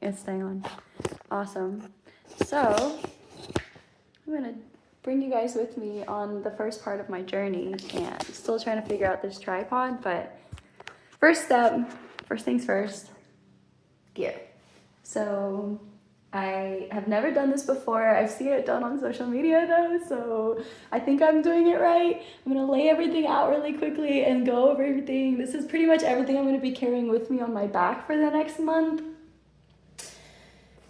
it's staying on. Awesome. So I'm gonna bring you guys with me on the first part of my journey, and still trying to figure out this tripod, but first things first, gear. So I have never done this before. I've seen it done on social media though, so I think I'm doing it right. I'm gonna lay everything out really quickly and go over everything. This is pretty much everything I'm gonna be carrying with me on my back for the next month.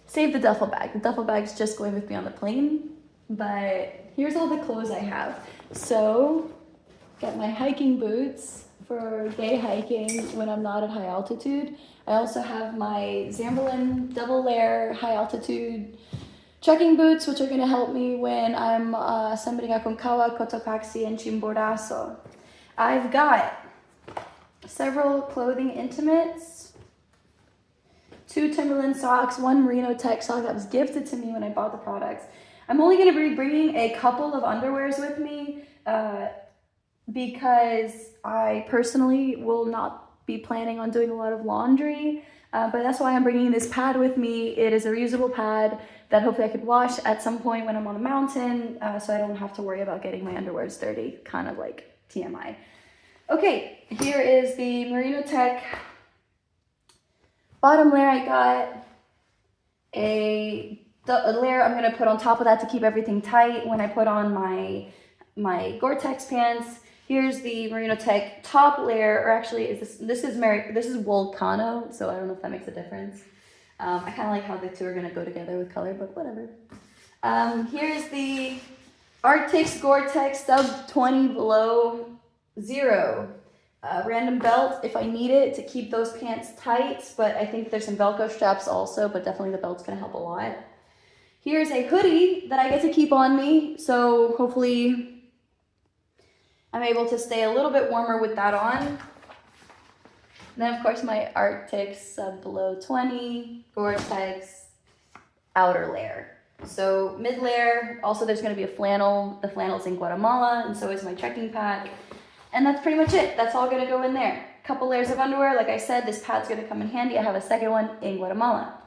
Save the duffel bag. The duffel bag's just going with me on the plane, but here's all the clothes I have. So, got my hiking boots for day hiking when I'm not at high altitude. I also have my Zamberlan double layer high altitude trekking boots, which are going to help me when I'm summiting Aconcagua, Cotopaxi, and Chimborazo. I've got several clothing intimates, 2 Timberland socks, 1 Merino Tech sock that was gifted to me when I bought the products. I'm only going to be bringing a couple of underwears with me because I personally will not be planning on doing a lot of laundry, but that's why I'm bringing this pad with me. It is a reusable pad that hopefully I could wash at some point when I'm on the mountain, so I don't have to worry about getting my underwears dirty, kind of like TMI. Okay, here is the Merino Tech bottom layer. I got a layer I'm gonna put on top of that to keep everything tight when I put on my Gore-Tex pants. Here's the Merino Tech top layer, or actually, this is Volcano, so I don't know if that makes a difference. I kind of like how the two are gonna go together with color, but whatever. Here's the Arc'teryx Gore-Tex Sub 20 Below Zero. Random belt if I need it to keep those pants tight, but I think there's some Velcro straps also, but definitely the belt's gonna help a lot. Here's a hoodie that I get to keep on me, so hopefully I'm able to stay a little bit warmer with that on. And then of course my Arc'teryx Sub Below 20 Gore-Tex outer layer. So mid layer, also there's gonna be a flannel. The flannel's in Guatemala, and so is my trekking pack. And that's pretty much it. That's all gonna go in there. Couple layers of underwear. Like I said, this pad's gonna come in handy. I have a second one in Guatemala.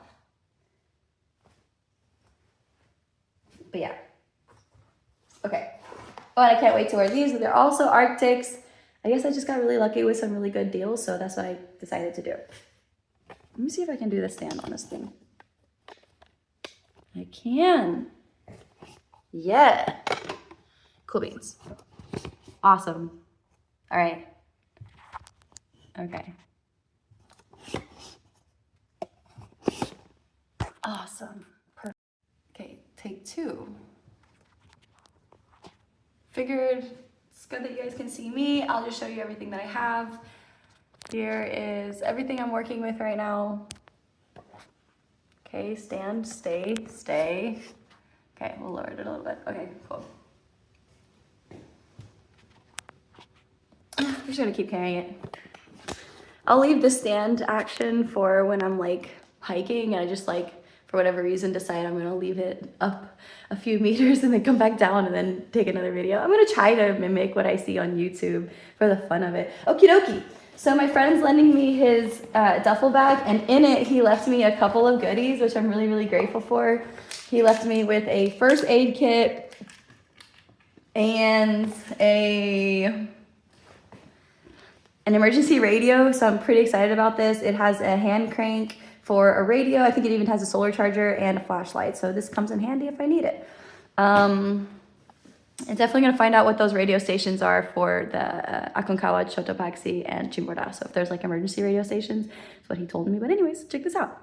But yeah. Okay. Oh, and I can't wait to wear these. They're also Arc'teryx. I guess I just got really lucky with some really good deals, so that's what I decided to do. Let me see if I can do the stand on this thing. I can. Yeah. Cool beans. Awesome. All right. Okay. Awesome. Perfect. Okay, take 2. Figured it's good that you guys can see me. I'll just show you everything that I have. Here is everything I'm working with right now. Okay, stand, stay. Okay, we'll lower it a little bit. Okay, cool. I'm just gonna keep carrying it. I'll leave the stand action for when I'm like hiking and I just like, for whatever reason, decide I'm gonna leave it up a few meters and then come back down and then take another video. I'm gonna try to mimic what I see on YouTube for the fun of it. Okie dokie. So my friend's lending me his duffel bag, and in it he left me a couple of goodies, which I'm really, really grateful for. He left me with a first aid kit and an emergency radio, so I'm pretty excited about this. It has a hand crank for a radio. I think it even has a solar charger and a flashlight, so this comes in handy if I need it. I'm definitely gonna find out what those radio stations are for the Aconcagua, Cotopaxi, and Chimborazo. If there's like emergency radio stations, that's what he told me. But anyways, check this out.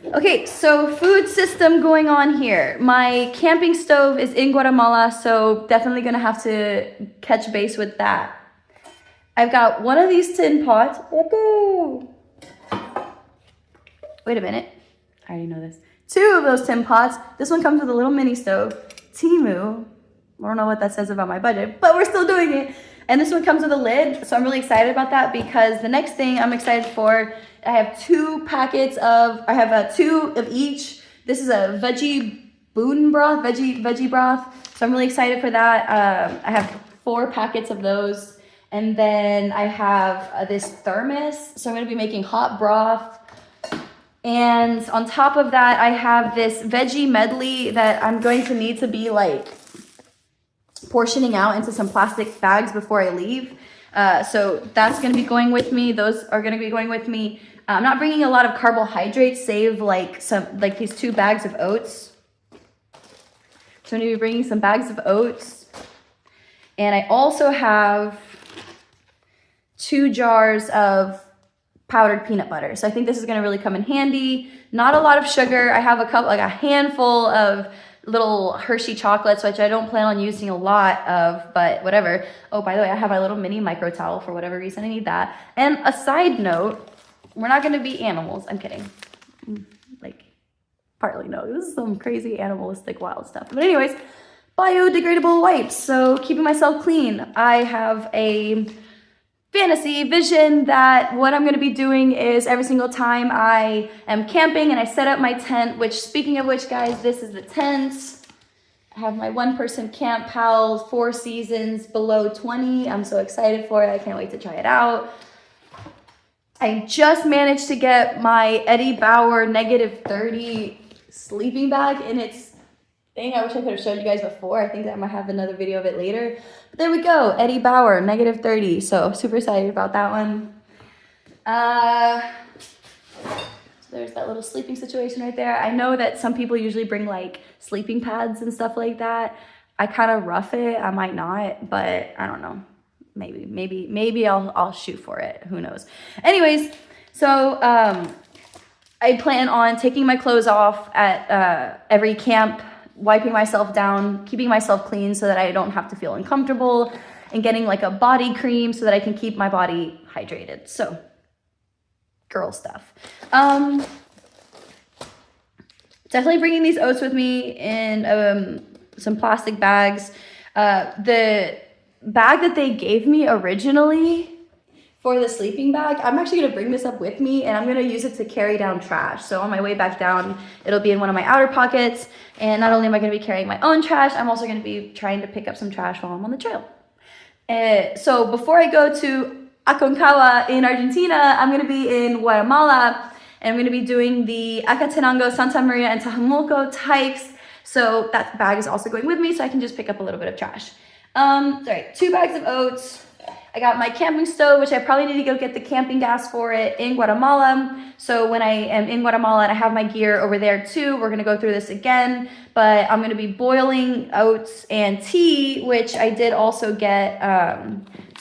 Okay, so food system going on here. My camping stove is in Guatemala, so definitely gonna have to catch base with that. I've got one of these tin pots. Wait a minute. I already know this. 2 of those tin pots. This one comes with a little mini stove. Temu. I don't know what that says about my budget, but we're still doing it. And this one comes with a lid, so I'm really excited about that because the next thing I'm excited for, I have 2 packets of, I have 2 of each. This is a veggie boon broth, veggie broth. So I'm really excited for that. I have 4 packets of those. And then I have this thermos. So I'm gonna be making hot broth And on top of that, I have this veggie medley that I'm going to need to be like portioning out into some plastic bags before I leave. So that's going to be going with me. Those are going to be going with me. I'm not bringing a lot of carbohydrates, save like these 2 bags of oats. So I'm going to be bringing some bags of oats. And I also have 2 jars of powdered peanut butter. So I think this is going to really come in handy. Not a lot of sugar. I have a handful of little Hershey chocolates, which I don't plan on using a lot of, but whatever. Oh, by the way, I have my little mini micro towel for whatever reason I need that. And a side note, we're not going to be animals. I'm kidding. Like, partly no. This is some crazy animalistic wild stuff. But anyways, biodegradable wipes. So keeping myself clean. I have a fantasy vision that what I'm going to be doing is every single time I am camping and I set up my tent, which speaking of which, guys, this is the tent. I have my 1-person camp pals, 4 seasons below 20. I'm so excited for it. I can't wait to try it out. I just managed to get my Eddie Bauer -30 sleeping bag in its thing. I wish I could have showed you guys before. I think that I might have another video of it later. But there we go, Eddie Bauer -30. So super excited about that one. So there's that little sleeping situation right there. I know that some people usually bring like sleeping pads and stuff like that. I kind of rough it. I might not, but I don't know. Maybe I'll shoot for it. Who knows? Anyways, so I plan on taking my clothes off at every camp, wiping myself down, keeping myself clean so that I don't have to feel uncomfortable, and getting like a body cream so that I can keep my body hydrated. So, girl stuff. Definitely bringing these oats with me in some plastic bags. The bag that they gave me originally for the sleeping bag, I'm actually going to bring this up with me and I'm going to use it to carry down trash. So on my way back down, it'll be in one of my outer pockets. And not only am I going to be carrying my own trash, I'm also going to be trying to pick up some trash while I'm on the trail. So before I go to Aconcagua in Argentina, I'm going to be in Guatemala and I'm going to be doing the Acatenango, Santa Maria, and Tajumulco hikes. So that bag is also going with me so I can just pick up a little bit of trash. Sorry, 2 bags of oats. I got my camping stove, which I probably need to go get the camping gas for it in Guatemala. So when I am in Guatemala and I have my gear over there too, we're going to go through this again. But I'm going to be boiling oats and tea, which I did also get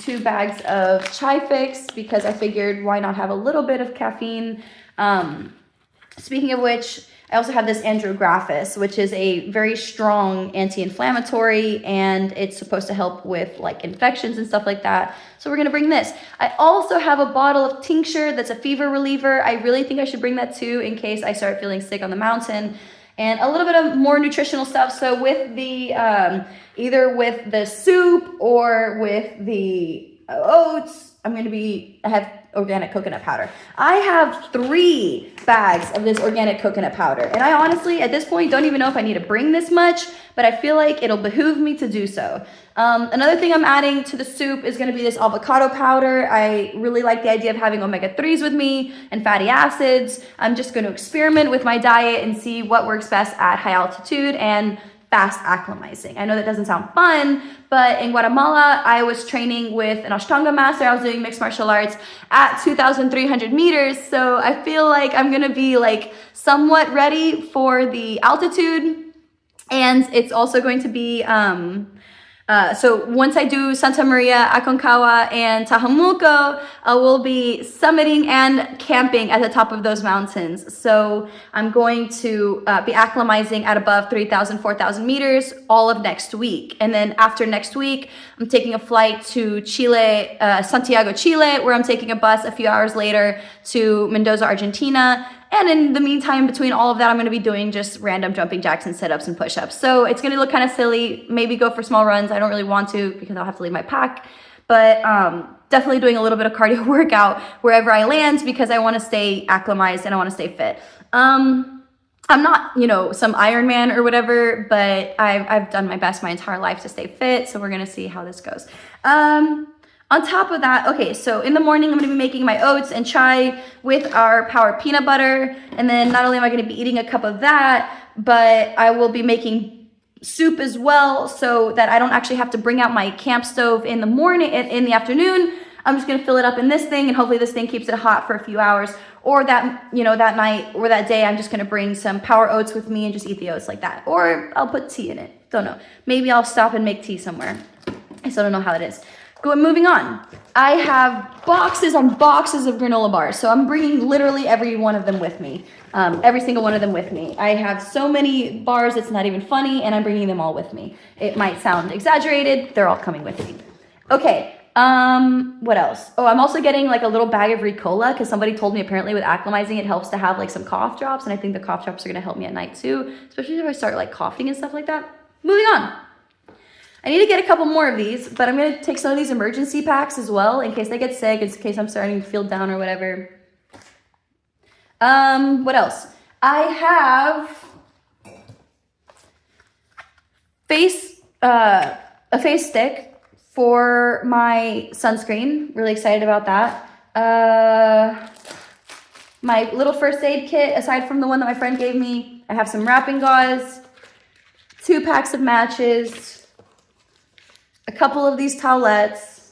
2 bags of Chai Fix because I figured why not have a little bit of caffeine. Speaking of which, I also have this Andrographis, which is a very strong anti-inflammatory, and it's supposed to help with like infections and stuff like that. So we're gonna bring this. I also have a bottle of tincture that's a fever reliever. I really think I should bring that too in case I start feeling sick on the mountain. And a little bit of more nutritional stuff. So with the, either with the soup or with the oats, I have organic coconut powder. I have 3 bags of this organic coconut powder. And I honestly, at this point, don't even know if I need to bring this much, but I feel like it'll behoove me to do so. Another thing I'm adding to the soup is gonna be this avocado powder. I really like the idea of having omega-3s with me and fatty acids. I'm just gonna experiment with my diet and see what works best at high altitude and fast acclimatizing. I know that doesn't sound fun, but in Guatemala, I was training with an Ashtanga master. I was doing mixed martial arts at 2,300 meters. So I feel like I'm gonna be like somewhat ready for the altitude. And it's also going to be, so once I do Santa Maria, Aconcagua, and Tajumulco, I will be summiting and camping at the top of those mountains. So I'm going to be acclimatizing at above 3,000, 4,000 meters all of next week. And then after next week, I'm taking a flight to Chile, Santiago, Chile, where I'm taking a bus a few hours later to Mendoza, Argentina. And in the meantime, between all of that, I'm going to be doing just random jumping jacks and sit-ups and push-ups. So it's going to look kind of silly. Maybe go for small runs. I don't really want to because I'll have to leave my pack. But definitely doing a little bit of cardio workout wherever I land because I want to stay acclimatized and I want to stay fit. I'm not, some Ironman or whatever, but I've done my best my entire life to stay fit. So we're going to see how this goes. On top of that, okay, so in the morning, I'm gonna be making my oats and chai with our Power peanut butter. And then not only am I gonna be eating a cup of that, but I will be making soup as well, so that I don't actually have to bring out my camp stove in the morning, in the afternoon. I'm just gonna fill it up in this thing, and hopefully this thing keeps it hot for a few hours. Or that, that night or that day, I'm just gonna bring some Power oats with me and just eat the oats like that. Or I'll put tea in it, don't know. Maybe I'll stop and make tea somewhere. I still don't know how it is. Moving on. I have boxes on boxes of granola bars, so I'm bringing literally every one of them with me. Every single one of them with me. I have so many bars, it's not even funny, and I'm bringing them all with me. It might sound exaggerated, they're all coming with me. Okay, what else? Oh, I'm also getting like a little bag of Ricola, because somebody told me apparently with acclimatizing it helps to have like some cough drops, and I think the cough drops are gonna help me at night too, especially if I start like coughing and stuff like that. Moving on. I need to get a couple more of these, but I'm gonna take some of these emergency packs as well in case I get sick, in case I'm starting to feel down or whatever. What else? I have a face stick for my sunscreen. Really excited about that. My little first aid kit, aside from the one that my friend gave me, I have some wrapping gauze, 2 packs of matches, a couple of these towelettes,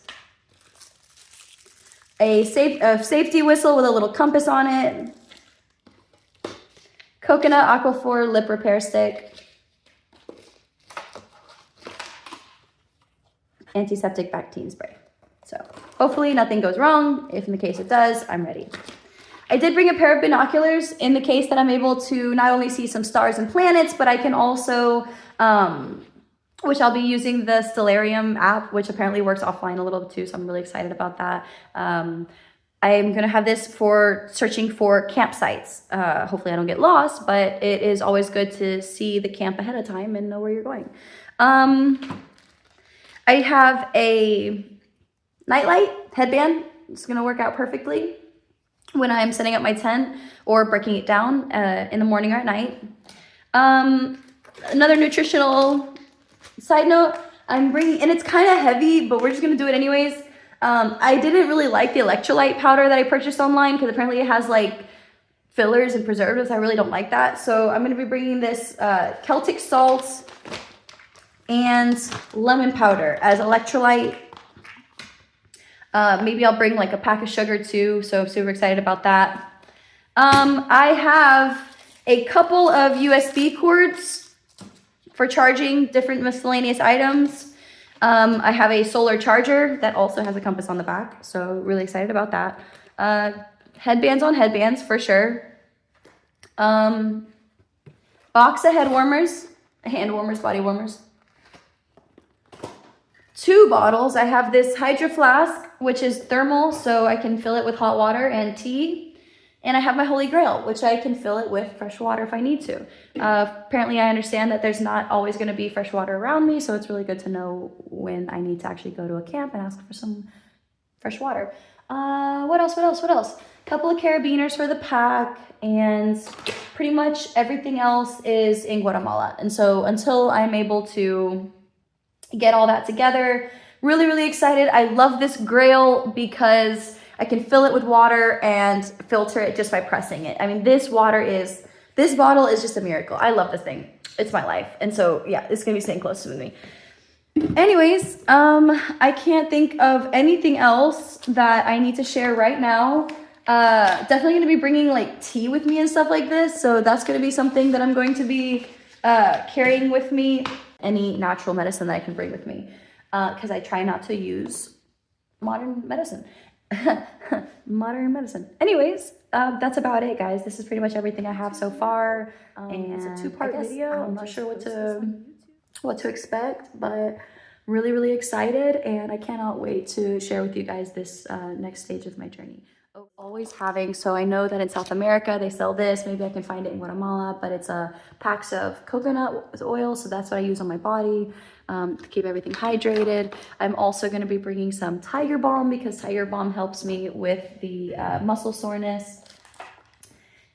a safety whistle with a little compass on it, coconut Aquaphor lip repair stick, antiseptic Bactine spray. So hopefully nothing goes wrong. If in the case it does, I'm ready. I did bring a pair of binoculars in the case that I'm able to not only see some stars and planets, but I can also, which I'll be using the Stellarium app, which apparently works offline a little bit too, so I'm really excited about that. I'm gonna have this for searching for campsites. Hopefully I don't get lost, but it is always good to see the camp ahead of time and know where you're going. I have a nightlight headband. It's gonna work out perfectly when I'm setting up my tent or breaking it down in the morning or at night. Another nutritional side note, I'm bringing, and it's kind of heavy, but we're just gonna do it anyways. I didn't really like the electrolyte powder that I purchased online because apparently it has like fillers and preservatives. I really don't like that. So I'm gonna be bringing this Celtic salt and lemon powder as electrolyte. Maybe I'll bring like a pack of sugar too, so I'm super excited about that. I have a couple of USB cords for charging different miscellaneous items. I have a solar charger that also has a compass on the back, so really excited about that. Headbands on headbands for sure. Box of head warmers, hand warmers, body warmers. 2 bottles. I have this Hydro Flask, which is thermal, so I can fill it with hot water and tea. And I have my Holy Grail, which I can fill it with fresh water if I need to. Apparently, I understand that there's not always going to be fresh water around me, so it's really good to know when I need to actually go to a camp and ask for some fresh water. What else? A couple of carabiners for the pack, and pretty much everything else is in Guatemala. And so until I'm able to get all that together, really, really excited. I love this Grail because I can fill it with water and filter it just by pressing it. I mean, this bottle is just a miracle. I love this thing. It's my life. And so yeah, it's gonna be staying close to me. Anyways, I can't think of anything else that I need to share right now. Definitely gonna be bringing like tea with me and stuff like this. So that's gonna be something that I'm going to be carrying with me. Any natural medicine that I can bring with me, because I try not to use modern medicine. Anyways, that's about it, guys. This is pretty much everything I have so far, and it's a 2-part video. I'm not sure what to expect, but really, really excited, and I cannot wait to share with you guys this next stage of my journey. Always having, so I know that in South America they sell this, maybe I can find it in Guatemala, but it's packs of coconut oil, so that's what I use on my body to keep everything hydrated. I'm also going to be bringing some Tiger Balm because Tiger Balm helps me with the muscle soreness.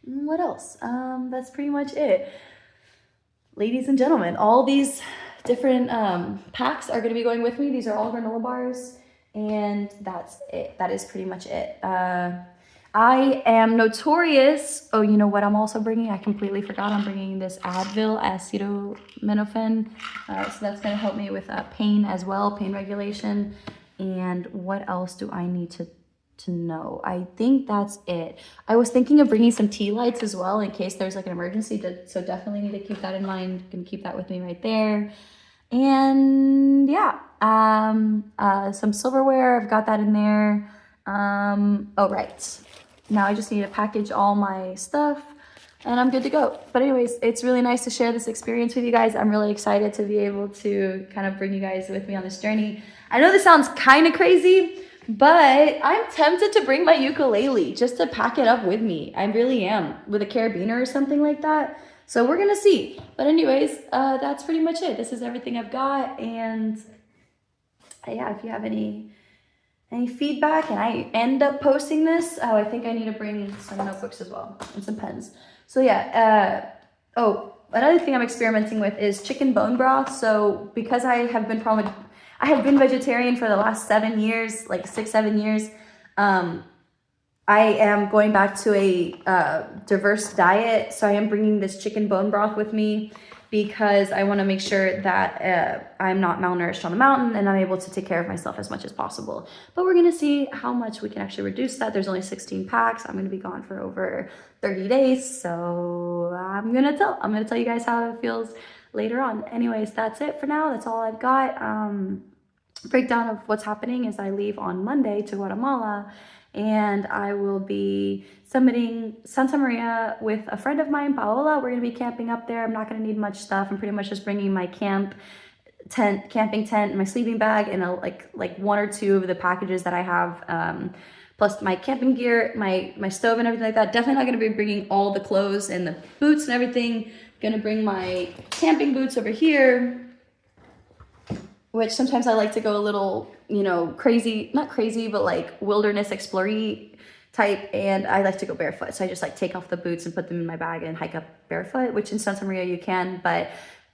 What else? That's pretty much it. Ladies and gentlemen, all these different packs are going to be going with me. These are all granola bars. And that's it. That is pretty much it. I am notorious. Oh, you know what I'm also bringing? I completely forgot I'm bringing this Advil, acetaminophen. So that's going to help me with pain as well, pain regulation. And what else do I need to know? I think that's it. I was thinking of bringing some tea lights as well in case there's like an emergency. So definitely need to keep that in mind. Gonna keep that with me right there. And yeah, some silverware. I've got that in there. Oh, right. Now I just need to package all my stuff and I'm good to go. But anyways, it's really nice to share this experience with you guys. I'm really excited to be able to kind of bring you guys with me on this journey. I know this sounds kind of crazy, but I'm tempted to bring my ukulele just to pack it up with me. I really am, with a carabiner or something like that. So we're gonna see. But anyways, that's pretty much it. This is everything I've got. And yeah, if you have any feedback and I end up posting this, I think I need to bring some notebooks as well and some pens. So yeah, another thing I'm experimenting with is chicken bone broth. So because I have been vegetarian for the last 7 years, like 6-7 years. I am going back to a diverse diet. So I am bringing this chicken bone broth with me because I want to make sure that I'm not malnourished on the mountain and I'm able to take care of myself as much as possible. But we're going to see how much we can actually reduce that. There's only 16 packs. I'm going to be gone for over 30 days. So I'm going to tell you guys how it feels later on. Anyways, that's it for now. That's all I've got. Breakdown of what's happening is I leave on Monday to Guatemala and I will be summiting Santa Maria with a friend of mine, Paola. We're going to be camping up there. I'm not going to need much stuff. I'm pretty much just bringing my camping tent, my sleeping bag, and like 1 or 2 of the packages that I have, plus my camping gear, my stove and everything like that. Definitely not going to be bringing all the clothes and the boots and everything. Going to bring my camping boots over here, which sometimes I like to go a little, crazy, not crazy, but like wilderness explorer type. And I like to go barefoot. So I just like take off the boots and put them in my bag and hike up barefoot, which in Santa Maria you can, but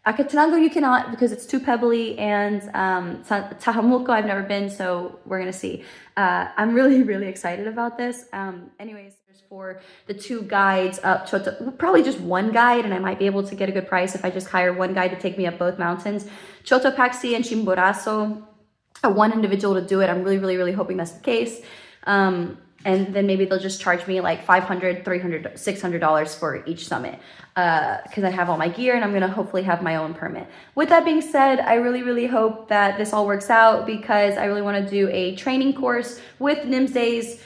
Acatenango you cannot because it's too pebbly. And Tajumulco I've never been, so we're going to see. I'm really, really excited about this. Anyways, for the 2 guides up Choto, probably just 1 guide, and I might be able to get a good price if I just hire 1 guide to take me up both mountains. Cotopaxi and Chimborazo, 1 individual to do it. I'm really, really, really hoping that's the case. And then maybe they'll just charge me like $500, $300, $600 for each summit because I have all my gear and I'm going to hopefully have my own permit. With that being said, I really, really hope that this all works out because I really want to do a training course with Nimsday's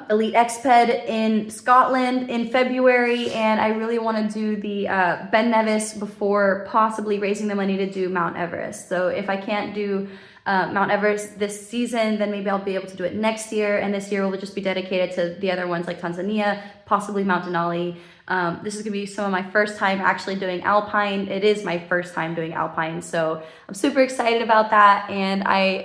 Elite Exped in Scotland in February, and I really want to do the Ben Nevis before possibly raising the money to do Mount Everest. So if I can't do Mount Everest this season, then maybe I'll be able to do it next year, and this year will just be dedicated to the other ones like Tanzania, possibly Mount Denali. This is gonna be some of my first time actually doing Alpine. It is my first time doing Alpine, so I'm super excited about that, and I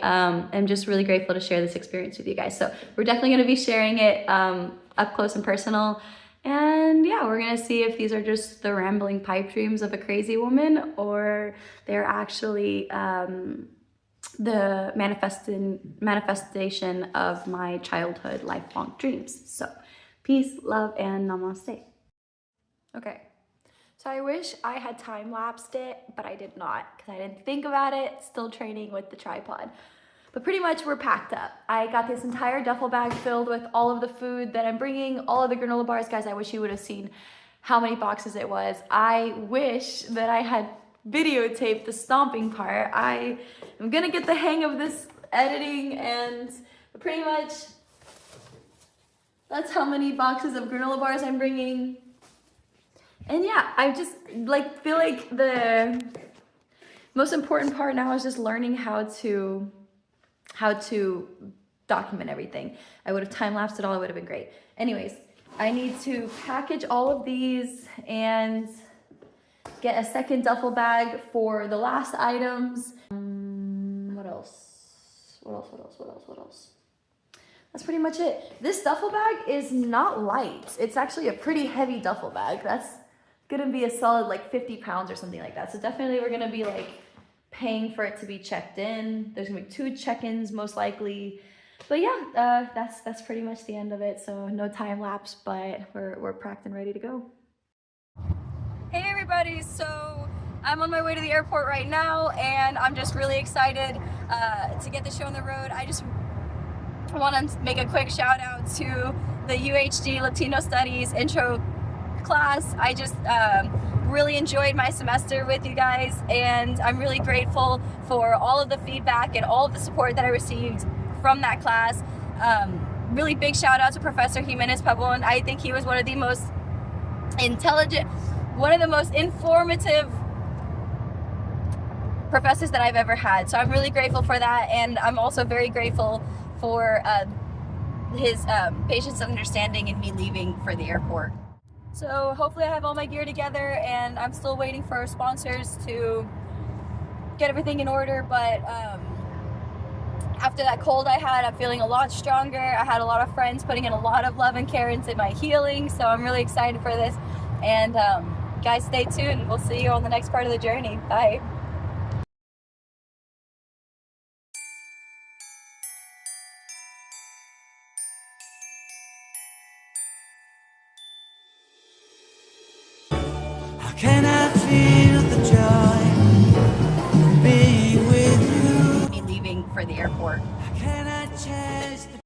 am just really grateful to share this experience with you guys. So we're definitely gonna be sharing it up close and personal, and yeah, we're gonna see if these are just the rambling pipe dreams of a crazy woman, or they're actually the manifestation of my childhood lifelong dreams. So peace, love, and namaste. Okay, so I wish I had time-lapsed it, but I did not because I didn't think about it. Still training with the tripod. But pretty much we're packed up. I got this entire duffel bag filled with all of the food that I'm bringing, all of the granola bars. Guys, I wish you would have seen how many boxes it was. I wish that I had videotaped the stomping part. I am gonna get the hang of this editing, and pretty much that's how many boxes of granola bars I'm bringing. And yeah, I just feel like the most important part now is just learning how to document everything. I would have time-lapsed it all, it would have been great. Anyways, I need to package all of these and get a second duffel bag for the last items. What else? That's pretty much it. This duffel bag is not light. It's actually a pretty heavy duffel bag. That's gonna be a solid 50 pounds or something like that. So definitely we're gonna be paying for it to be checked in. There's gonna be 2 check-ins most likely. But yeah, that's pretty much the end of it. So no time lapse, but we're packed and ready to go. Hey everybody, so I'm on my way to the airport right now, and I'm just really excited to get the show on the road. I just want to make a quick shout out to the UHD Latino Studies intro class. I just really enjoyed my semester with you guys, and I'm really grateful for all of the feedback and all of the support that I received from that class. Really big shout out to Professor Jimenez Pabon. I think he was one of the most intelligent, one of the most informative professors that I've ever had. So I'm really grateful for that, and I'm also very grateful for his patience and understanding in me leaving for the airport. So hopefully I have all my gear together, and I'm still waiting for sponsors to get everything in order, but after that cold I had, I'm feeling a lot stronger. I had a lot of friends putting in a lot of love and care into my healing, so I'm really excited for this. And guys, stay tuned. We'll see you on the next part of the journey. Bye. How can I feel the joy of being with you? Me leaving for the airport. How can I chase the